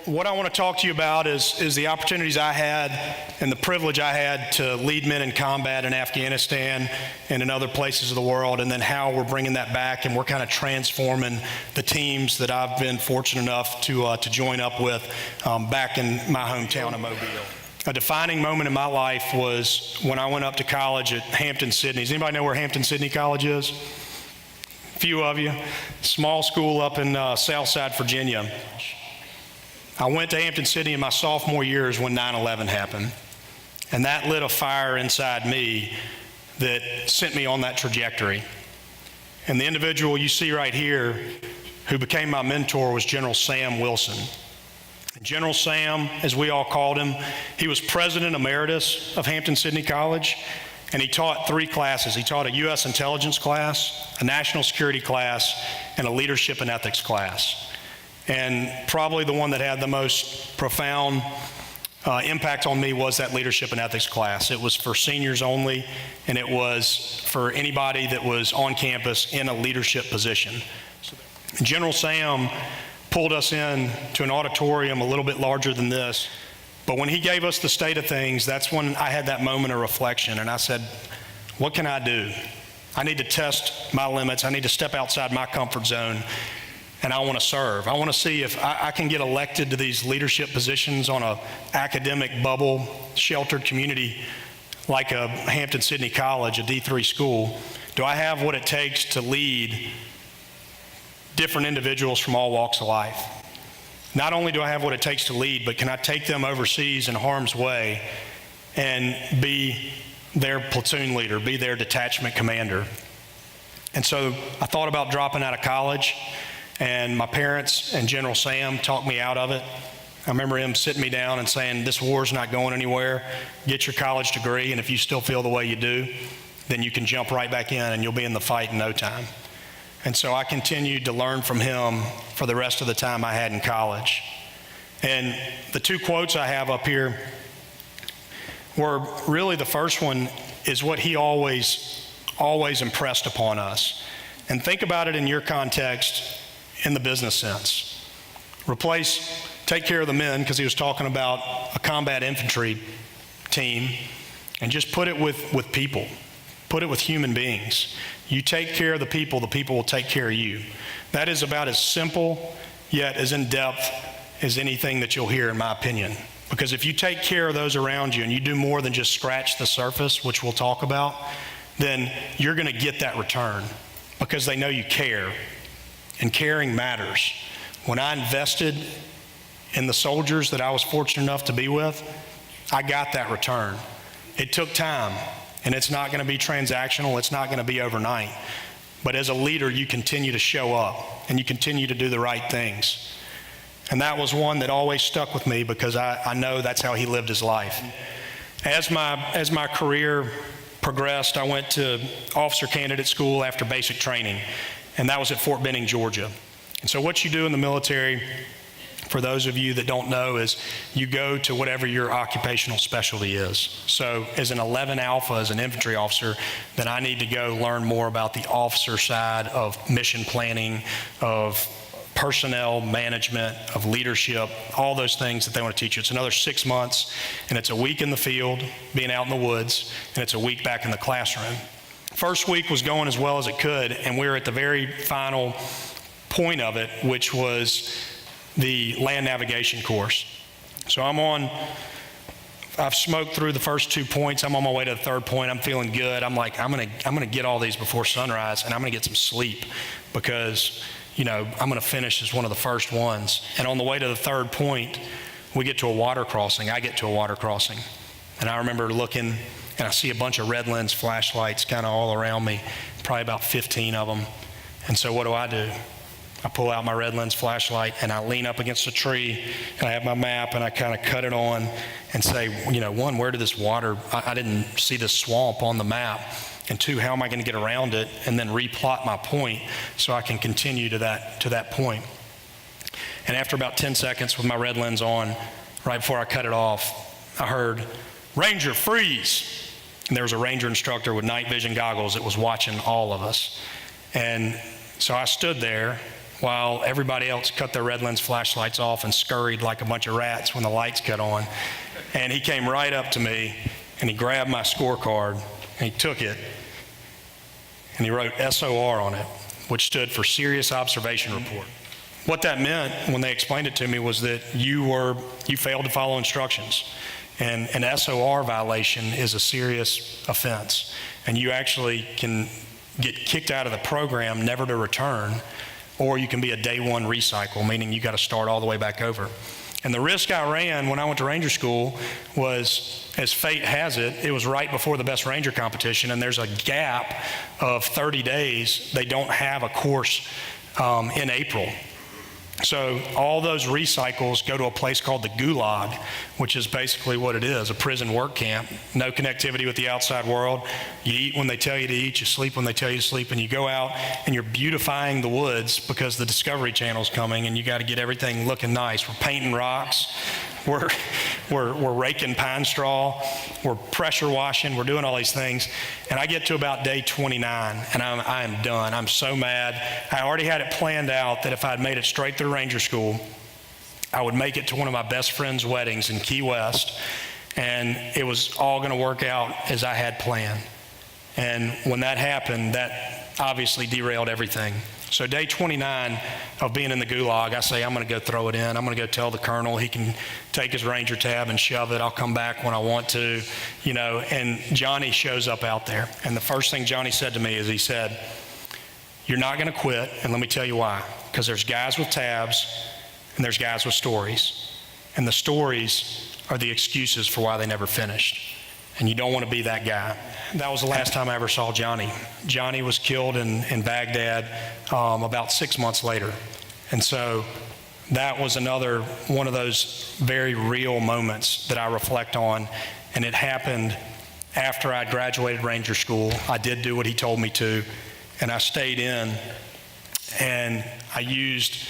What I want to talk to you about is the opportunities I had and the privilege I had to lead men in combat in Afghanistan and in other places of the world, and then how we're bringing that back and we're kind of transforming the teams that I've been fortunate enough to join up with back in my hometown of Mobile. A defining moment in my life was when I went up to college at Hampton-Sydney. Does anybody know where Hampton-Sydney College is? A few of you. Small school up in Southside, Virginia. I went to Hampton-Sydney in my sophomore year is when 9/11 happened. And that lit a fire inside me that sent me on that trajectory. And the individual you see right here who became my mentor was General Sam Wilson. And General Sam, as we all called him, he was president emeritus of Hampton-Sydney College, and he taught 3 classes. He taught a U.S. intelligence class, a national security class, and a leadership and ethics class. And probably the one that had the most profound impact on me was that leadership and ethics class. It was for seniors only, and it was for anybody that was on campus in a leadership position. General Sam pulled us in to an auditorium a little bit larger than this, but when he gave us the state of things, that's when I had that moment of reflection, and I said, what can I do? I need to test my limits. I need to step outside my comfort zone. And I want to serve. I want to see if I can get elected to these leadership positions on an academic bubble, sheltered community like a Hampton-Sydney College, a D3 school. Do I have what it takes to lead different individuals from all walks of life? Not only do I have what it takes to lead, but can I take them overseas in harm's way and be their platoon leader, be their detachment commander? And so I thought about dropping out of college. And my parents and General Sam talked me out of it. I remember him sitting me down and saying, this war's not going anywhere. Get your college degree, and if you still feel the way you do, then you can jump right back in and you'll be in the fight in no time. And so I continued to learn from him for the rest of the time I had in college. And the 2 quotes I have up here were really, the first one is what he always impressed upon us. And think about it in your context, in the business sense. Take care of the men, because he was talking about a combat infantry team, and just put it with people. Put it with human beings. You take care of the people will take care of you. That is about as simple yet as in depth as anything that you'll hear, in my opinion. Because if you take care of those around you and you do more than just scratch the surface, which we'll talk about, then you're going to get that return because they know you care. And caring matters. When I invested in the soldiers that I was fortunate enough to be with, I got that return. It took time, and it's not going to be transactional. It's not going to be overnight. But as a leader, you continue to show up, and you continue to do the right things. And that was one that always stuck with me because I know that's how he lived his life. As my career progressed, I went to officer candidate school after basic training. And that was at Fort Benning, Georgia. And so what you do in the military, for those of you that don't know, is you go to whatever your occupational specialty is. So as an 11 Alpha, as an infantry officer, then I need to go learn more about the officer side of mission planning, of personnel management, of leadership, all those things that they want to teach you. It's another 6 months, and it's a week in the field, being out in the woods, and it's a week back in the classroom. First week was going as well as it could, and we were at the very final point of it, which was the land navigation course. So I've smoked through the first 2 points. I'm on my way to the 3rd point. I'm feeling good. I'm like, I'm gonna get all these before sunrise, and I'm gonna get some sleep because, I'm gonna finish as one of the first ones. And on the way to the 3rd point, we get to a water crossing. I get to a water crossing, and I remember looking, and I see a bunch of red lens flashlights kind of all around me, probably about 15 of them. And so what do? I pull out my red lens flashlight and I lean up against a tree and I have my map and I kind of cut it on and say, one, where did this water, I didn't see this swamp on the map. And 2, how am I going to get around it? And then replot my point so I can continue to that point. And after about 10 seconds with my red lens on, right before I cut it off, I heard, "Ranger, freeze." And there was a ranger instructor with night vision goggles that was watching all of us. And so I stood there while everybody else cut their red lens flashlights off and scurried like a bunch of rats when the lights cut on. And he came right up to me and he grabbed my scorecard and he took it and he wrote SOR on it, which stood for Serious Observation Report. What that meant when they explained it to me was that you failed to follow instructions. And an SOR violation is a serious offense. And you actually can get kicked out of the program, never to return, or you can be a day one recycle, meaning you got to start all the way back over. And the risk I ran when I went to Ranger School was, as fate has it, it was right before the Best Ranger competition, and there's a gap of 30 days. They don't have a course in April. So all those recycles go to a place called the Gulag, which is basically what it is, a prison work camp. No connectivity with the outside world. You eat when they tell you to eat, you sleep when they tell you to sleep, and you go out and you're beautifying the woods because the Discovery Channel's coming and you got to get everything looking nice. We're painting rocks. We're raking pine straw, we're pressure washing, we're doing all these things. And I get to about day 29 and I am done. I'm so mad. I already had it planned out that if I'd made it straight through Ranger School, I would make it to one of my best friend's weddings in Key West, and it was all going to work out as I had planned. And when that happened, that obviously derailed everything. So day 29 of being in the Gulag, I say, I'm going to go throw it in. I'm going to go tell the colonel he can take his Ranger tab and shove it. I'll come back when I want to, and Johnny shows up out there. And the first thing Johnny said to me is he said, you're not going to quit, and let me tell you why. Because there's guys with tabs and there's guys with stories. And the stories are the excuses for why they never finished. And you don't want to be that guy. That was the last time I ever saw Johnny. Johnny was killed in Baghdad about 6 months later. And so that was another one of those very real moments that I reflect on. And it happened after I graduated Ranger School. I did do what he told me to, and I stayed in. And I used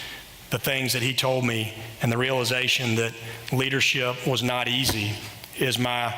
the things that he told me, and the realization that leadership was not easy is my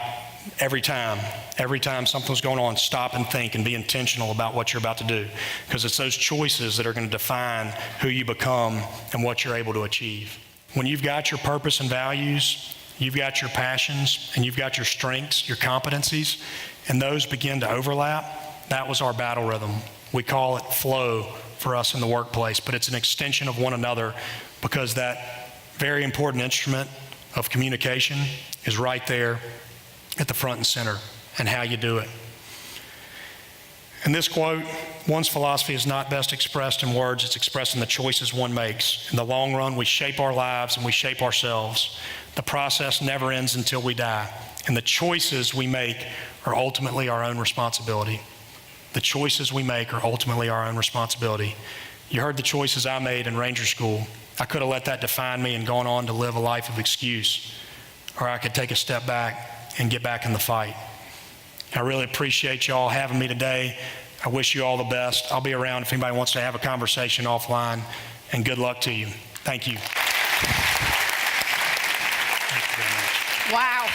every time something's going on, stop and think and be intentional about what you're about to do, because it's those choices that are going to define who you become and what you're able to achieve. When you've got your purpose and values, you've got your passions, and you've got your strengths, your competencies, and those begin to overlap, that was our battle rhythm. We call it flow for us in the workplace, but it's an extension of one another, because that very important instrument of communication is right there at the front and center, and how you do it. And this quote, one's philosophy is not best expressed in words, it's expressed in the choices one makes. In the long run, we shape our lives and we shape ourselves. The process never ends until we die. And the choices we make are ultimately our own responsibility. The choices we make are ultimately our own responsibility. You heard the choices I made in Ranger School. I could have let that define me and gone on to live a life of excuse, or I could take a step back and get back in the fight. I really appreciate y'all having me today. I wish you all the best. I'll be around if anybody wants to have a conversation offline, and good luck to you. Thank you. Thank you very much. Wow.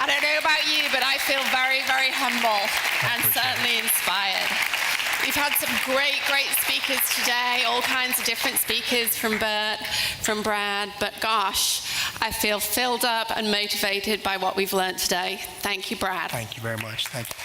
I don't know about you, but I feel very, very humble and certainly inspired. We've had some great speakers today, all kinds of different speakers from Bert, from Brad, but gosh, I feel filled up and motivated by what we've learned today. Thank you, Brad. Thank you very much. Thank you.